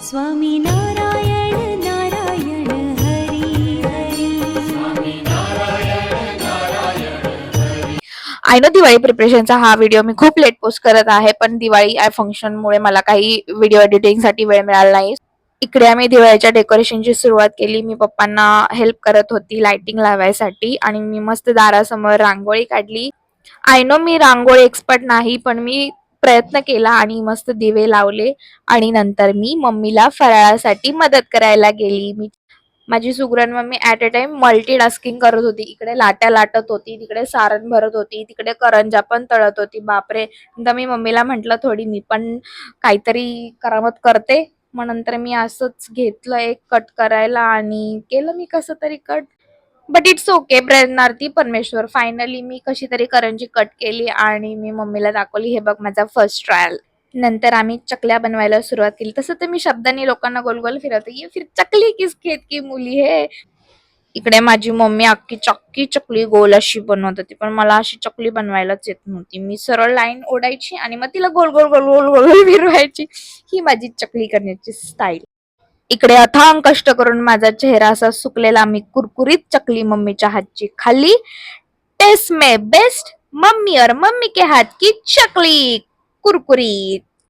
स्वामी नारायण नारायण हरी हरी. आय नो दिवाळी प्रिपरेशनचा हा व्हिडिओ मी खूप लेट पोस्ट करत आहे, पण दिवाळी फंक्शनमुळे मला काही व्हिडिओ एडिटिंगसाठी वेळ मिळाला नाही. इकडे आम्ही दिवाळीच्या डेकोरेशनची सुरुवात केली. मी पप्पांना हेल्प करत होती लाइटिंग लावायसाठी आणि मी मस्त दारासमोर रांगोळी काढली. I know me rangoli expert नाही, पण मी प्रयत्न केला आणि मस्त दिवे लावले आणि नंतर मी मम्मीला फराळासाठी मदत करायला गेली. माझी सुगरण mummy at a time multitasking करत होती. इकडे लाट्या लाटत होती, तिकडे सारण भरत होती, तिकडे करंजा पण तळत होती. बापरे! नंतर मी मम्मीला म्हटलं थोडी मी पण काहीतरी करामत करते. मग नंतर मी असंच घेतलं एक कट करायला आणि केलं मी कसं तरी कट. बट इट्स ओके, प्रेरणार्थी परमेश्वर. फायनली मी कशी तरी करंजी कट केली आणि मी मम्मीला दाखवली, हे बघ माझा फर्स्ट ट्रायल. नंतर आम्ही चकल्या बनवायला सुरुवात केली. तसं तर मी शब्दांनी लोकांना गोल गोल फिरवते, ये फिर चकली किस खेत की मुली है. इकडे माझी मम्मी अख्खी चक्की चकली गोल अशी बनवत होती, पण मला अशी चकली बनवायलाच येत नव्हती. मी सरळ लाईन ओढायची आणि मग तिला गोल गोल गोल गोल गोल गोल फिरवायची. ही माझी चकली करण्याची स्टाईल. इकडे अथांग कष्ट करून माझा चेहरा असा सुकलेला मी कुरकुरीत चकली मम्मीच्या हातची खाल्ली. टेस्ट में बेस्ट मम्मी और मम्मी के हाथ की चकली कुरकुरीत.